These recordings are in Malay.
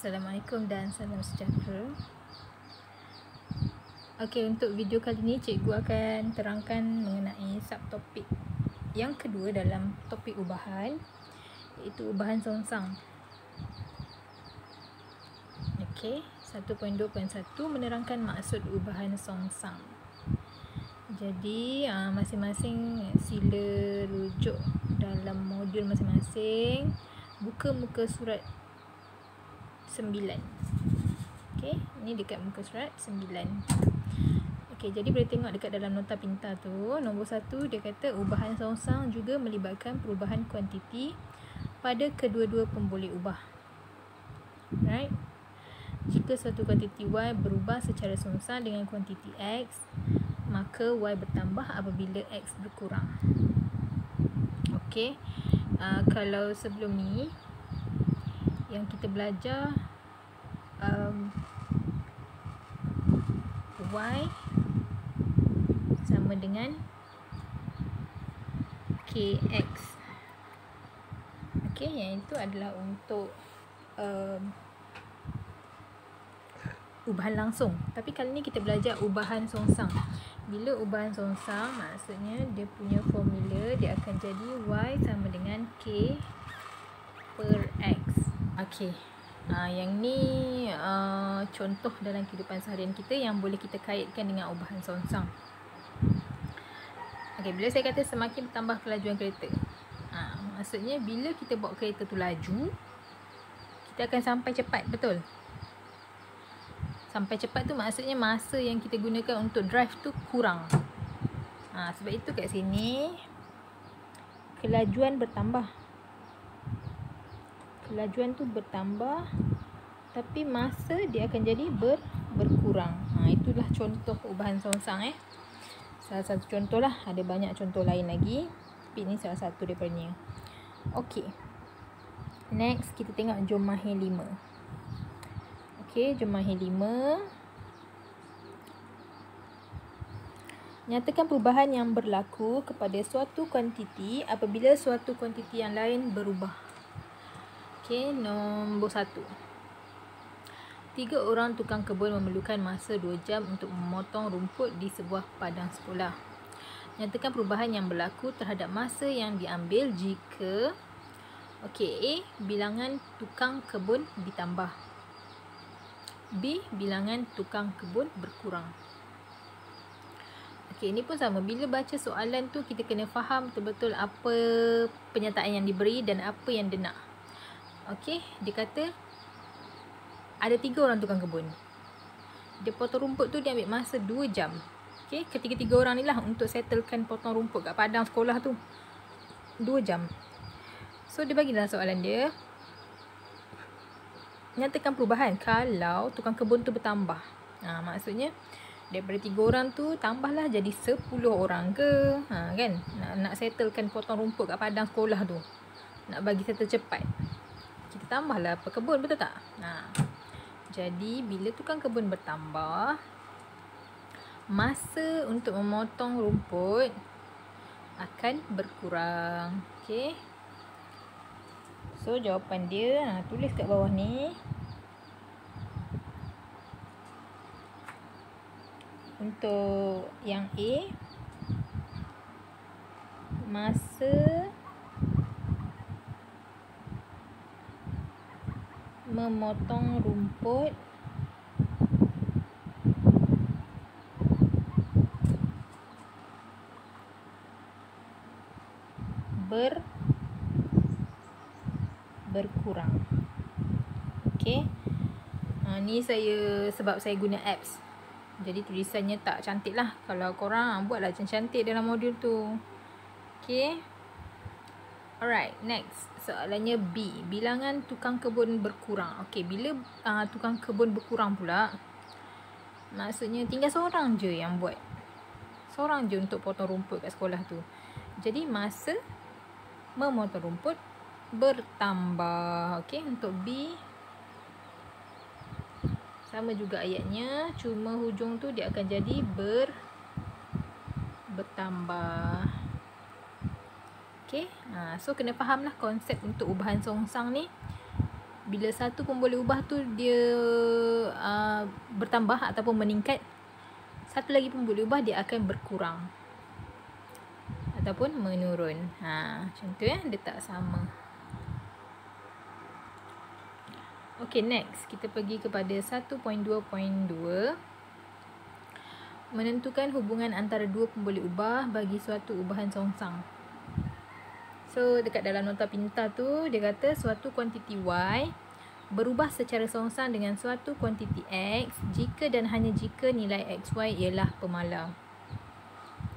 Assalamualaikum dan salam sejahtera. Okey, untuk video kali ini cikgu akan terangkan mengenai subtopik yang kedua dalam topik ubahan, iaitu ubahan songsang. Okey, 1.2.1 menerangkan maksud ubahan songsang. Jadi masing-masing sila rujuk dalam modul masing-masing, buka muka surat 9. Okey, ni dekat muka surat 9. Okey, jadi boleh tengok dekat dalam nota pintar tu, nombor 1 dia kata ubahan songsang juga melibatkan perubahan kuantiti pada kedua-dua pemboleh ubah. Right? Jika suatu kuantiti Y berubah secara songsang dengan kuantiti X, maka Y bertambah apabila X berkurang. Okey, kalau sebelum ni yang kita belajar Y sama dengan KX. Okey, yang itu adalah untuk ubahan langsung. Tapi kali ni kita belajar ubahan songsang. Bila ubahan songsang, maksudnya dia punya formula dia akan jadi Y sama dengan K per X. Okey, yang ni contoh dalam kehidupan seharian kita yang boleh kita kaitkan dengan ubahan songsang. Okey, bila saya kata semakin bertambah kelajuan kereta, maksudnya bila kita bawa kereta tu laju, kita akan sampai cepat, betul? Sampai cepat tu maksudnya masa yang kita gunakan untuk drive tu kurang. Sebab itu kat sini kelajuan bertambah. Kelajuan tu bertambah, tapi masa dia akan jadi berkurang. Itulah contoh ubahan songsang. Salah satu contoh lah. Ada banyak contoh lain lagi, tapi ini salah satu daripadanya. Okey, next kita tengok jom mahir 5. Okey, jom mahir 5. Nyatakan perubahan yang berlaku kepada suatu kuantiti apabila suatu kuantiti yang lain berubah. Okey, nombor 1. 3 orang tukang kebun memerlukan masa 2 jam untuk memotong rumput di sebuah padang sekolah. Nyatakan perubahan yang berlaku terhadap masa yang diambil jika A. Bilangan tukang kebun ditambah, B. Bilangan tukang kebun berkurang. Okey, ini pun sama. Bila baca soalan tu kita kena faham betul-betul apa penyataan yang diberi dan apa yang dia nak. Okey, dia kata ada 3 orang tukang kebun. Dia potong rumput tu dia ambil masa 2 jam. Okey, ketiga-tiga orang ni lah untuk settlekan potong rumput kat padang sekolah tu. 2 jam. So dia bagi dalam soalan dia, nyatakan perubahan kalau tukang kebun tu bertambah. Maksudnya daripada 3 orang tu tambahlah jadi 10 orang ke, kan? Nak settlekan potong rumput kat padang sekolah tu. Nak bagi settle cepat. Kita tambahlah pekebun, betul tak? Jadi bila tukang kebun bertambah, masa untuk memotong rumput akan berkurang. Okey. So jawapan dia tulis kat bawah ni. Untuk yang A, masa memotong rumput berkurang. Okey. Ni sebab saya guna apps, jadi tulisannya tak cantik lah. Kalau korang buatlah cantik dalam modul tu. Okey. Alright, next. Soalannya B. Bilangan tukang kebun berkurang. Okey, bila tukang kebun berkurang pula, maksudnya tinggal seorang je yang buat. Seorang je untuk potong rumput kat sekolah tu. Jadi masa memotong rumput bertambah. Okey, untuk B sama juga ayatnya, cuma hujung tu dia akan jadi bertambah. Okey, so kena fahamlah konsep untuk ubahan songsang ni. bila satu pun boleh ubah tu dia bertambah ataupun meningkat, satu lagi pun boleh ubah, dia akan berkurang ataupun menurun. Macam tu ya, dia tak sama. Okay, next kita pergi kepada 1.2.2. Menentukan hubungan antara dua pun boleh ubah bagi suatu ubahan songsang. So dekat dalam nota pintar tu dia kata suatu kuantiti Y berubah secara songsang dengan suatu kuantiti X jika dan hanya jika nilai XY ialah pemala.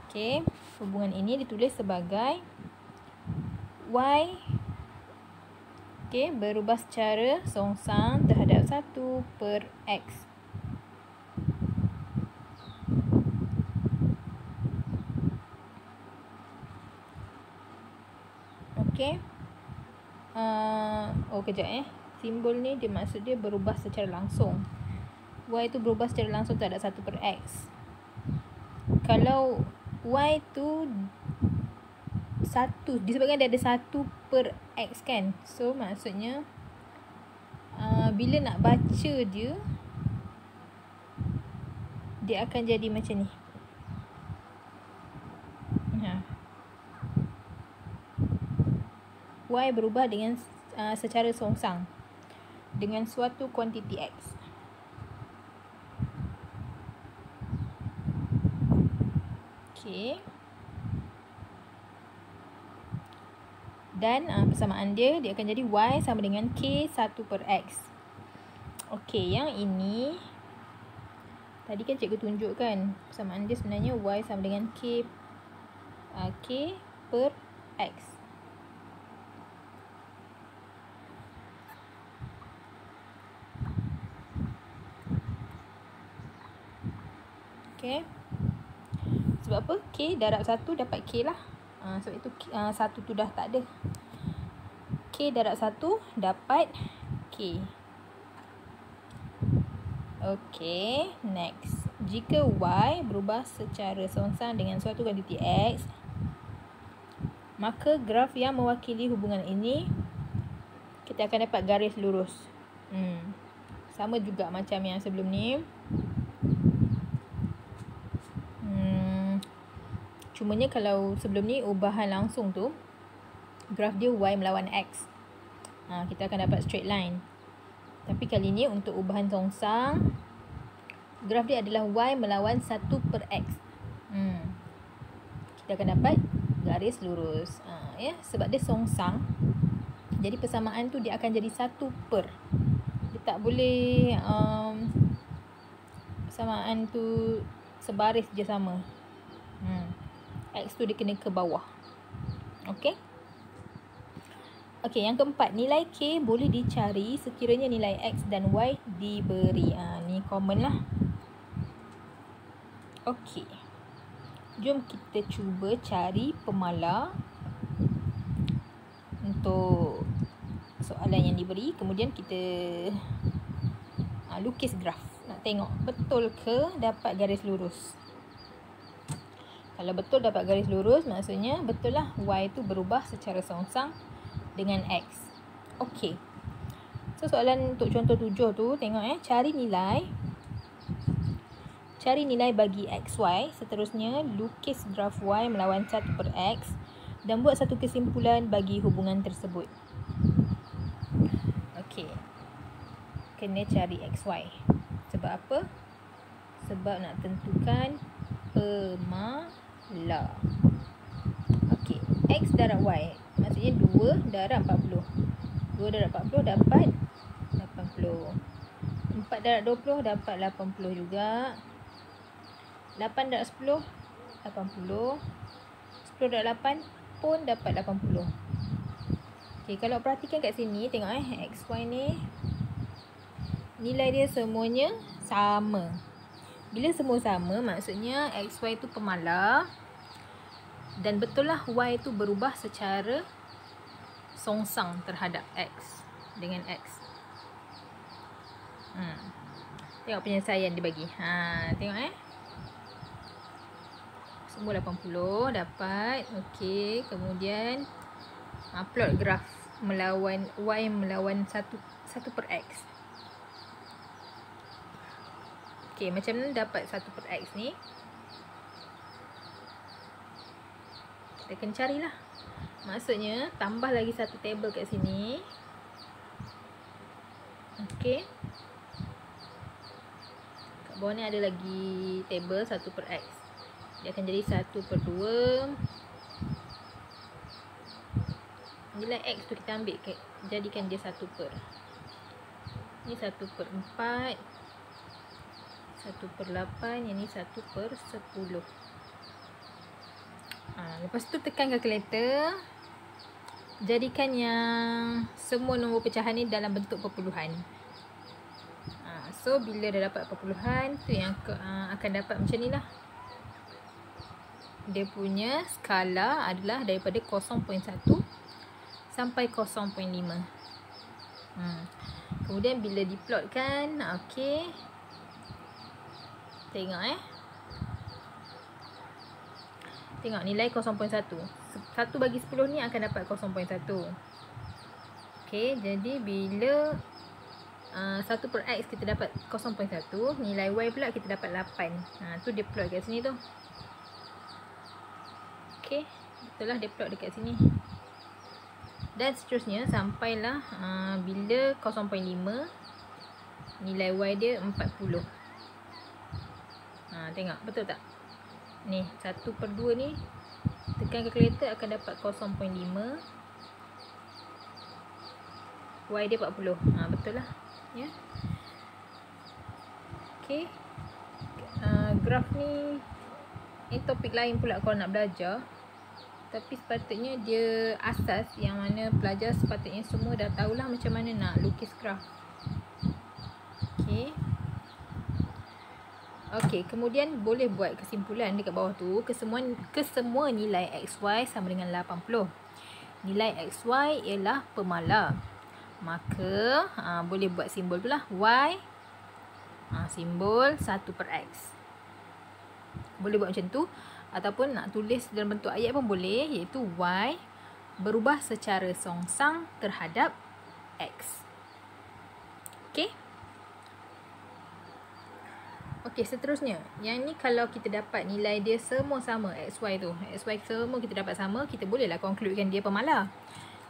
Okay, hubungan ini ditulis sebagai Y berubah secara songsang terhadap 1/X. Kejap simbol ni dia maksud dia berubah secara langsung. Y tu berubah secara langsung terhadap 1/X. Kalau Y tu 1, disebabkan dia ada 1/X kan. So maksudnya bila nak baca dia akan jadi macam ni. Y berubah dengan secara songsang dengan suatu kuantiti X. Okay. Dan persamaan dia akan jadi Y sama dengan K 1/X. Okay, yang ini tadi kan cikgu tunjukkan persamaan dia sebenarnya Y sama dengan K per X. Okay. Sebab apa? K darab 1 dapat K lah. Sebab itu 1 tu dah tak ada. K darab 1 dapat K. Okay, next. Jika Y berubah secara songsang dengan suatu kuantiti X, maka graf yang mewakili hubungan ini kita akan dapat garis lurus. Sama juga macam yang sebelum ni. Cumanya kalau sebelum ni ubahan langsung tu, graf dia Y melawan X. Kita akan dapat straight line. Tapi kali ni untuk ubahan songsang, graf dia adalah Y melawan 1/X. Kita akan dapat garis lurus. Sebab dia songsang, jadi persamaan tu dia akan jadi 1/. Dia tak boleh persamaan tu sebaris je sama. X tu dia kena ke bawah. Okay. Okay, yang keempat, nilai K boleh dicari sekiranya nilai X dan Y diberi. Ni common lah. Okay, jom kita cuba cari pemala untuk soalan yang diberi. Kemudian kita lukis graf. Nak tengok betul ke dapat garis lurus. Kalau betul dapat garis lurus, maksudnya betul lah Y tu berubah secara songsang dengan X. Okey. So soalan untuk contoh 7 tu, tengok cari nilai bagi XY. Seterusnya lukis graf Y melawan 1/X dan buat satu kesimpulan bagi hubungan tersebut. Okey. Kena cari XY. Sebab apa? Sebab nak tentukan pemala. Okey, X darab Y maksudnya 2 darab 40. 2 darab 40 dapat 80. 4 darab 20 dapat 80 juga. 8 darab 10 80. 10 darab 8 pun dapat 80. Okey, kalau perhatikan kat sini, tengok XY ni nilai dia semuanya sama. Bila semua sama, maksudnya XY tu pemala. Dan betul lah Y tu berubah secara songsang terhadap X dengan X. Tengok penyelesaian dia bagi. Tengok semua 80 dapat. Okey, kemudian plot graf melawan Y melawan 1/X. Okey, macam mana dapat 1/X ni? Kita kena carilah. Maksudnya tambah lagi satu table kat sini. Okey. Kat bawah ni ada lagi table 1/X. Dia akan jadi 1/2. Nilai X tu kita ambil jadikan dia 1/. Ni 1/4. 1/8. Yang ni 1/10. Lepas tu tekan kalkulator. Jadikan yang semua nombor pecahan ni dalam bentuk perpuluhan. So bila dah dapat perpuluhan tu yang akan dapat macam ni lah. Dia punya skala adalah daripada 0.1 sampai 0.5. Kemudian bila diplotkan, okey. Tengok Tengok nilai 0.1. 1 bagi 10 ni akan dapat 0.1. Okey, jadi bila 1/X kita dapat 0.1, nilai Y pula kita dapat 8. Tu dia plot kat sini tu. Okey, itulah dia plot dekat sini. Dan seterusnya sampailah bila 0.5, nilai Y dia 40. Tengok, betul tak? Ni 1/2 ni tekan kalkulator akan dapat 0.5. Y dia 40. Betul lah. Ya. Okey. Graf ni topik lain pula kalau nak belajar. Tapi sepatutnya dia asas yang mana pelajar sepatutnya semua dah tahulah macam mana nak lukis graf. Okey. Okey, kemudian boleh buat kesimpulan dekat bawah tu, kesemua nilai XY sama dengan 80. Nilai XY ialah pemala. Maka boleh buat simbol tu lah, Y simbol 1/X. Boleh buat macam tu, ataupun nak tulis dalam bentuk ayat pun boleh, iaitu Y berubah secara songsang terhadap X. Okey. Okey, seterusnya. Yang ni kalau kita dapat nilai dia semua sama, XY tu. XY semua kita dapat sama, kita bolehlah concludekan dia pemala.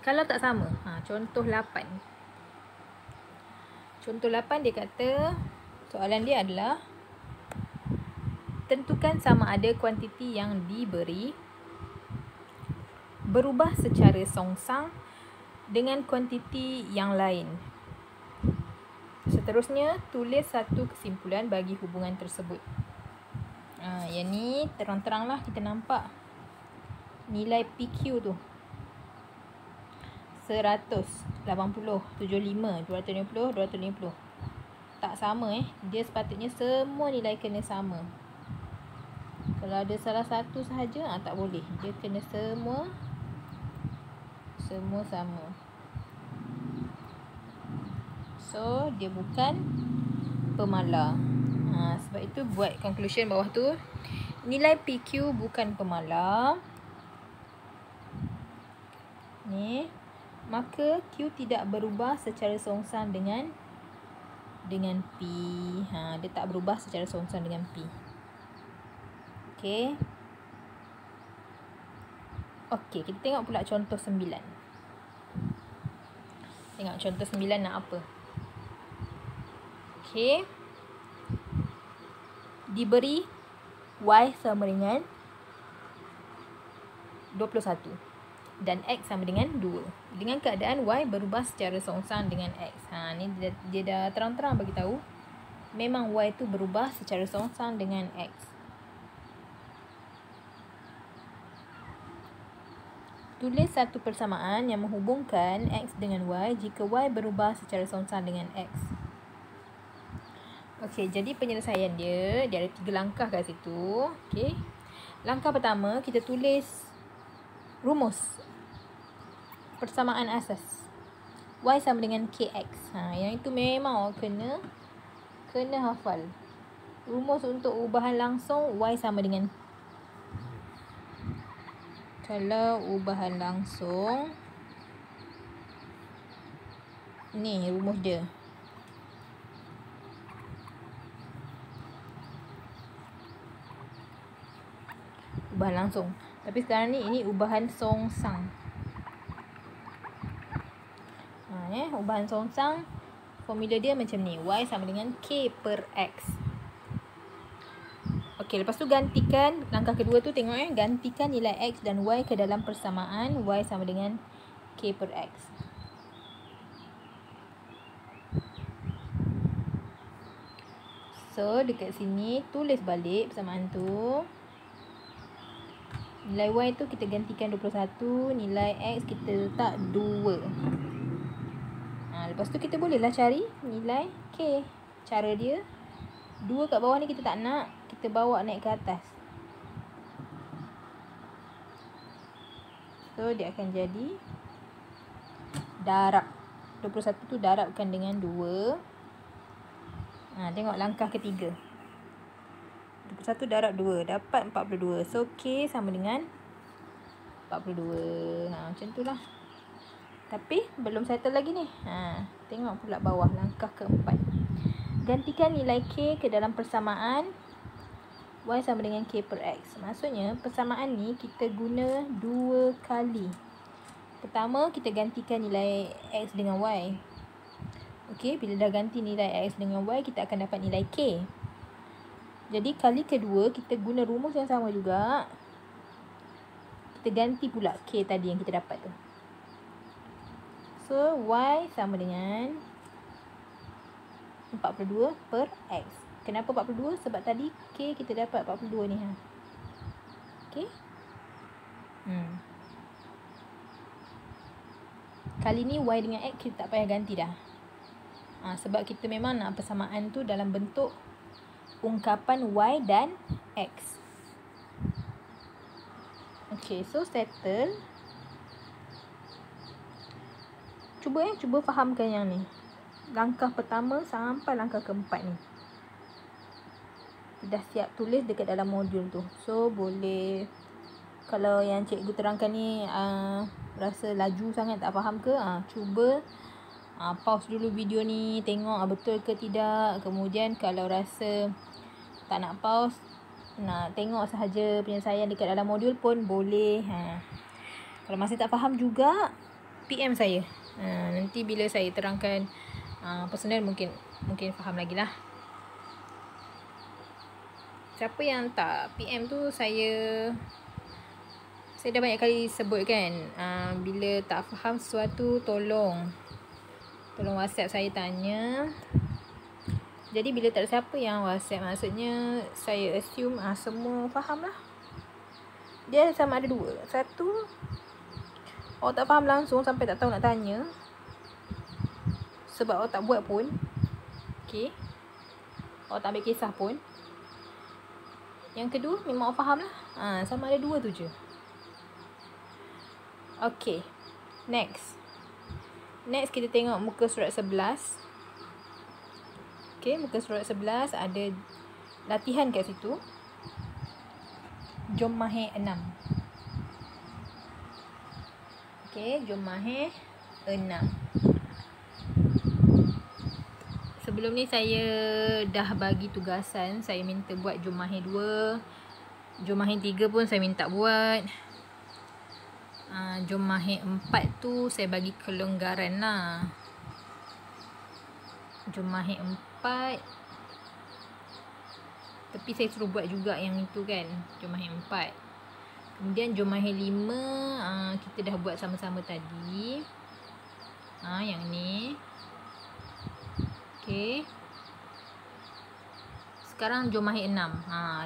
Kalau tak sama, contoh 8. Contoh 8 dia kata, soalan dia adalah, tentukan sama ada kuantiti yang diberi berubah secara songsang dengan kuantiti yang lain. Seterusnya, tulis satu kesimpulan bagi hubungan tersebut. Yang ni terang-terang lah kita nampak nilai PQ tu 100, 80, 75, 250, 250. Tak sama Dia sepatutnya semua nilai kena sama. Kalau ada salah satu sahaja, tak boleh. Dia kena semua sama. So, dia bukan pemala. Sebab itu buat conclusion bawah tu. Nilai PQ bukan pemala. Ni. Maka Q tidak berubah secara songsang dengan P. Dia tak berubah secara songsang dengan P. Okey. Okey, kita tengok pula contoh 9. Tengok contoh 9 nak apa. Okey. Diberi Y sama dengan 21 dan X sama dengan 2. Dengan keadaan Y berubah secara songsang dengan X. Ni dia dah terang-terang bagi tahu memang Y tu berubah secara songsang dengan X. Tulis satu persamaan yang menghubungkan X dengan Y jika Y berubah secara songsang dengan X. Okey, jadi penyelesaian dia ada 3 langkah kat situ. Okey. Langkah pertama, kita tulis rumus persamaan asas. Y sama dengan KX. Yang itu memang kena hafal. Rumus untuk ubahan langsung Y sama dengan, kalau ubahan langsung Ni rumus dia. Ubahan langsung. Tapi sekarang ni ini ubahan songsang. Ubahan songsang, formula dia macam ni. Y sama dengan K per X. Okey, lepas tu gantikan langkah kedua tu, tengok gantikan nilai X dan Y ke dalam persamaan Y sama dengan K per X. So, dekat sini tulis balik persamaan tu. Nilai Y tu kita gantikan 21, nilai X kita letak 2. Lepas tu kita bolehlah cari nilai K. Cara dia, 2 kat bawah ni kita tak nak, kita bawa naik ke atas. So, dia akan jadi darab. 21 tu darabkan dengan 2. Tengok langkah ketiga. 21 darab 2 dapat 42. So, K sama dengan 42. Macam tu lah. Tapi belum settle lagi ni. Tengok pula bawah langkah keempat. Gantikan nilai K ke dalam persamaan Y sama dengan K per X. Maksudnya persamaan ni kita guna 2 kali. Pertama kita gantikan nilai X dengan Y. Okey, bila dah ganti nilai X dengan Y, kita akan dapat nilai K. Jadi kali kedua kita guna rumus yang sama juga. Kita ganti pula K tadi yang kita dapat tu. So, Y sama dengan 42 per X. Kenapa 42? Sebab tadi K kita dapat 42 ni. Okey. Kali ni Y dengan X kita tak payah ganti dah. Sebab kita memang nak persamaan tu dalam bentuk ungkapan Y dan X. Okey, so settle. Cuba fahamkan yang ni. Langkah pertama sampai langkah keempat ni. Dah siap tulis dekat dalam modul tu. So, boleh, kalau yang cikgu terangkan ni rasa laju sangat tak faham ke, cuba pause dulu video ni, tengok betul ke tidak. Kemudian kalau rasa tak nak pause, nak tengok sahaja penyelesaian dekat dalam modul pun boleh. Kalau masih tak faham juga, PM saya. Nanti bila saya terangkan personal mungkin faham lagi lah. Siapa yang tak PM tu, saya dah banyak kali sebut kan, bila tak faham sesuatu tolong WhatsApp saya tanya. Jadi bila tak ada siapa yang WhatsApp, maksudnya saya assume semua faham lah. Dia sama ada dua. Satu, awak tak faham langsung sampai tak tahu nak tanya, sebab awak tak buat pun. Okay, awak tak ambil kisah pun. Yang kedua, memang awak faham lah. Sama ada dua tu je. Okay, next kita tengok muka surat 11. Okay, muka surat 11 ada latihan kat situ. Jom mahir 6. Okay, jom mahir 6. Sebelum ni saya dah bagi tugasan. Saya minta buat jom mahir 2. Jom mahir 3 pun saya minta buat. Jom mahir 4 tu saya bagi kelonggaran lah. Jom mahir 4, tapi saya suruh buat juga yang itu kan, jom mahir 4. Kemudian jom mahir 5, kita dah buat sama-sama tadi. Yang ni. Okay, sekarang jom mahir 6.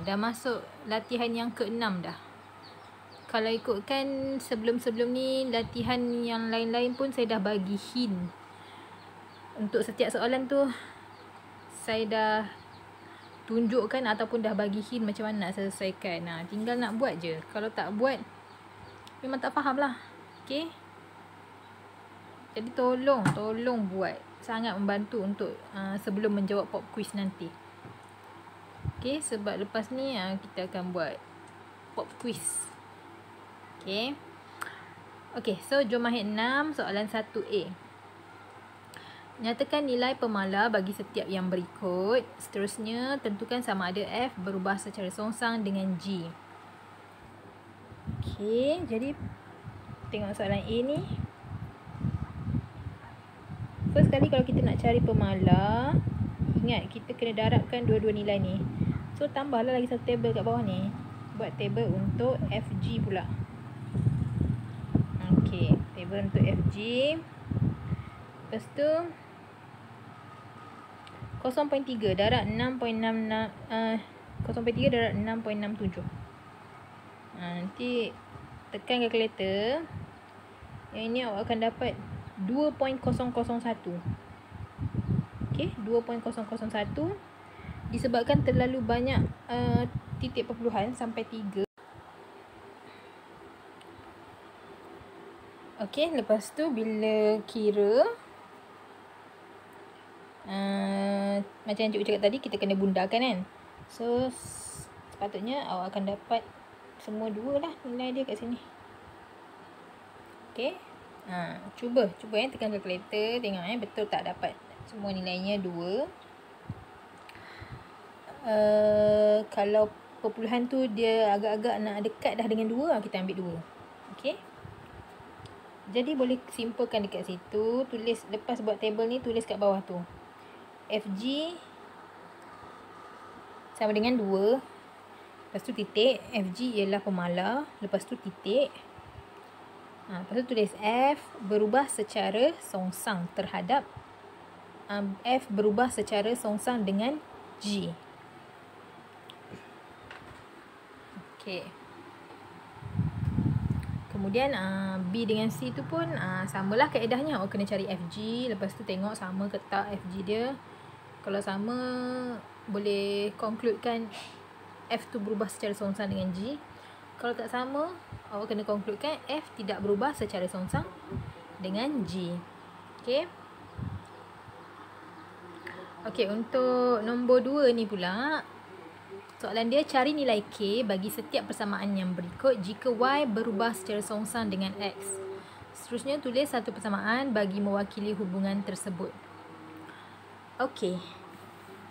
Dah masuk latihan yang ke-6 dah. Kalau ikutkan sebelum-sebelum ni, latihan yang lain-lain pun saya dah bagi hint. Untuk setiap soalan tu saya dah tunjukkan ataupun dah bagi hint macam mana nak selesaikan. Tinggal nak buat je. Kalau tak buat, memang tak faham lah. Okay, jadi tolong buat. Sangat membantu untuk sebelum menjawab pop quiz nanti. Okay, sebab lepas ni kita akan buat pop quiz. Okay, so jom mahir 6 soalan 1A. Nyatakan nilai pemala bagi setiap yang berikut. Seterusnya, tentukan sama ada F berubah secara songsang dengan G. Okey, jadi tengok soalan A ni. First kali kalau kita nak cari pemala, ingat kita kena darabkan dua-dua nilai ni. So, tambahlah lagi satu table kat bawah ni. Buat table untuk FG pula. Okey, table untuk FG. Lepas tu 0.3 darab 6.66 0.3 darab 6.67. Nanti tekan kalkulator. Yang ini awak akan dapat 2.001. Okey, 2.001 disebabkan terlalu banyak titik perpuluhan sampai 3. Okey, lepas tu bila kira macam yang cikgu cakap tadi, kita kena bundakan kan. So sepatutnya awak akan dapat semua dua lah nilai dia kat sini. Okey, cuba tekan kalkulator, tengok betul tak dapat semua nilainya 2. Kalau perpuluhan tu dia agak-agak nak dekat dah dengan 2, kita ambil 2. Okey, jadi boleh simpulkan dekat situ. Tulis, lepas buat table ni, tulis kat bawah tu FG sama dengan 2. Lepas tu titik. FG ialah pemala. Lepas tu titik. Lepas tu tulis F berubah secara songsang terhadap F berubah secara songsang dengan G. Okey. Kemudian B dengan C tu pun samalah kaedahnya. Awak kena cari FG. Lepas tu tengok sama ke tak FG dia. Kalau sama, boleh concludekan F tu berubah secara songsang dengan G. Kalau tak sama, awak kena concludekan F tidak berubah secara songsang dengan G. Okey. Okey, untuk nombor 2 ni pula, soalan dia cari nilai K bagi setiap persamaan yang berikut jika Y berubah secara songsang dengan X. Seterusnya tulis satu persamaan bagi mewakili hubungan tersebut. Okey,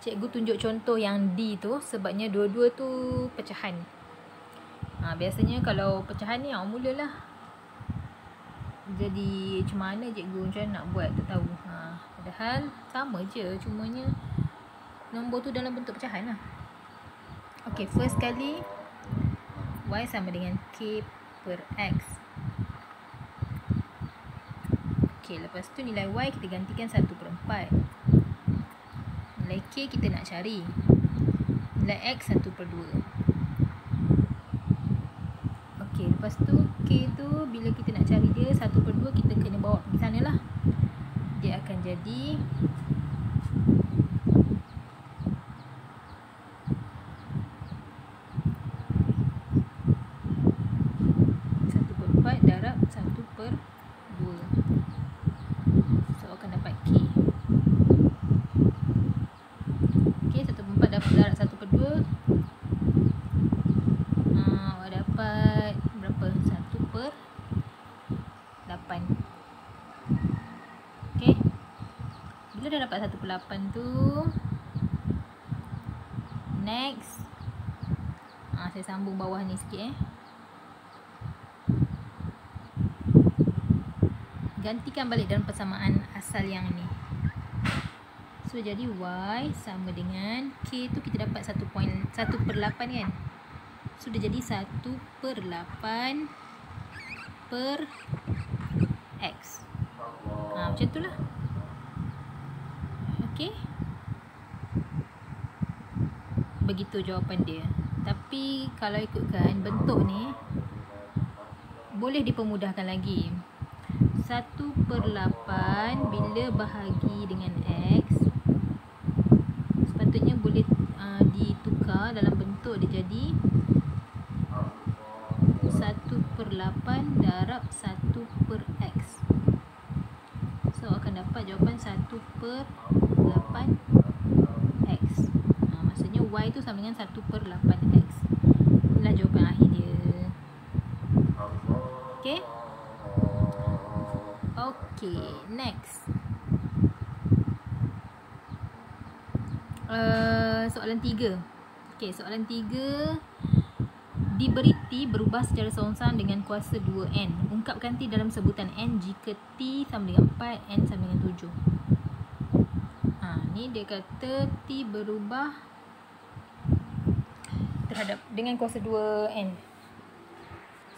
cikgu tunjuk contoh yang D tu sebabnya dua-dua tu pecahan. Biasanya kalau pecahan ni awak mulalah. Jadi macam mana cikgu nak buat tak tahu. Padahal sama je, cumanya nombor tu dalam bentuk pecahan lah. Okey, first kali Y sama dengan K per X. Okey, lepas tu nilai Y kita gantikan 1/4. Nilai K kita nak cari. Nilai X 1/2. Okey, lepas tu K tu bila kita nak cari dia 1/2, kita kena bawa pergi sana lah. Dia akan jadi darab 1/2. So akan dapat K. Okey, 1/4 darab 1/2. Awak dapat berapa? 1/8. Okey. Bila dah dapat 1/8 tu, next saya sambung bawah ni sikit gantikan balik dalam persamaan asal yang ni. So jadi Y sama dengan K tu kita dapat 1/8 kan. So dia jadi 1/8 per X. Macam tu lah. Okey. Begitu jawapan dia. Tapi kalau ikutkan bentuk ni, boleh dipermudahkan lagi. 1/8 bila bahagi dengan X, sepatutnya boleh ditukar dalam bentuk dia jadi 1/8 darab 1/X. So akan dapat jawapan 1/8X. Maksudnya Y tu sama dengan 1/8X. Inilah jawapan akhir dia. Okey. Okey, next. Soalan 3. Okey, soalan 3. Diberi T berubah secara seorang-seorang dengan kuasa 2N. Ungkapkan T dalam sebutan N jika T sama dengan 4, N sama dengan 7. Ni dia kata T berubah terhadap dengan kuasa 2N.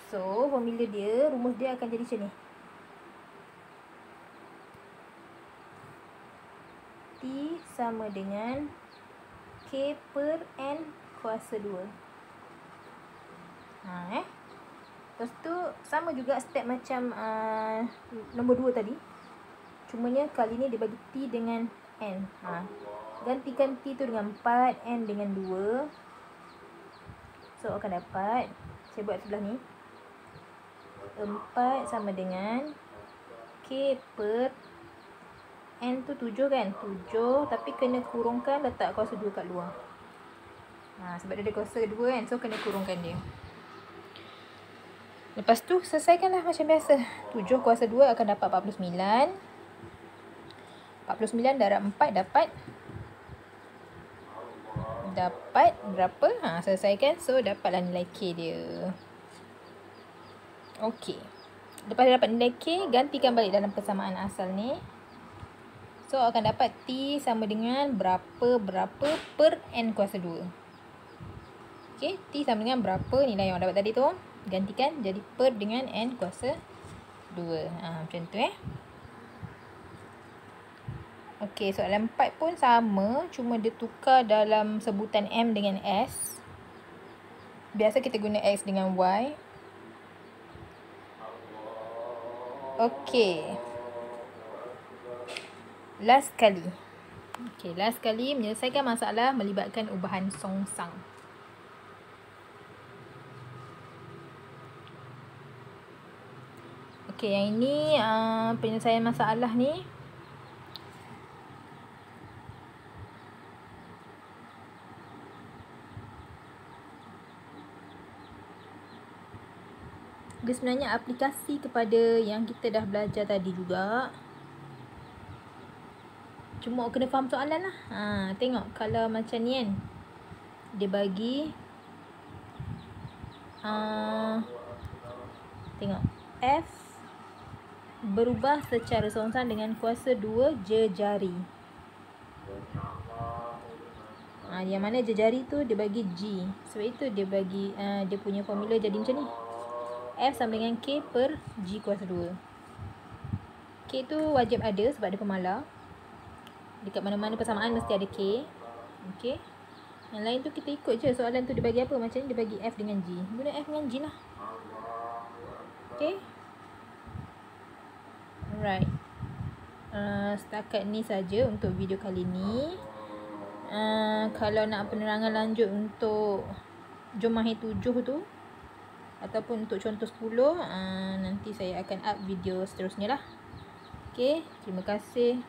So, formula dia, rumus dia akan jadi macam ni. T sama dengan K per N kuasa 2. Lepas tu sama juga step macam nombor 2 tadi. Cumanya kali ni dia bagi T dengan N. Gantikan T tu dengan 4, N dengan 2. So akan dapat, saya buat sebelah ni, 4 sama dengan K per N tu 7 kan. 7 tapi kena kurungkan, letak kuasa 2 kat luar. Sebab dia ada kuasa 2 kan, so kena kurungkan dia. Lepas tu selesaikanlah macam biasa. 7 kuasa 2 akan dapat 49. 49 darab 4 dapat berapa? Selesaikan. So dapatlah nilai K dia. Okey. Lepas dapat nilai K, gantikan balik dalam persamaan asal ni. So akan dapat T sama dengan berapa per N kuasa 2. Okey, T sama dengan berapa nilai yang dapat tadi tu. Gantikan jadi per dengan N kuasa 2. Macam tu Okey, soalan 4 pun sama. Cuma dia tukar dalam sebutan M dengan S. Biasa kita guna X dengan Y. Okey. Last kali. Last kali menyelesaikan masalah melibatkan ubahan songsang. Okey, yang ini penyelesaian masalah ni dia sebenarnya aplikasi kepada yang kita dah belajar tadi juga. Cuma kena faham soalan lah. Tengok kalau macam ni kan, dia bagi tengok F berubah secara seorang-seorang dengan kuasa 2 jejari. Yang mana jejari tu dia bagi G. Sebab itu dia bagi dia punya formula jadi macam ni. F sama dengan K per G kuasa 2. K tu wajib ada sebab dia pemalar. Dekat mana-mana persamaan mesti ada K. Okey. Yang lain tu kita ikut je soalan tu dia bagi apa. Macam ni dia bagi F dengan G. Guna F dengan G lah. Okey. Alright. Setakat ni saja untuk video kali ni. Kalau nak penerangan lanjut untuk jom mahir 7 tu ataupun untuk contoh 10, nanti saya akan up video seterusnya lah. Okey, terima kasih.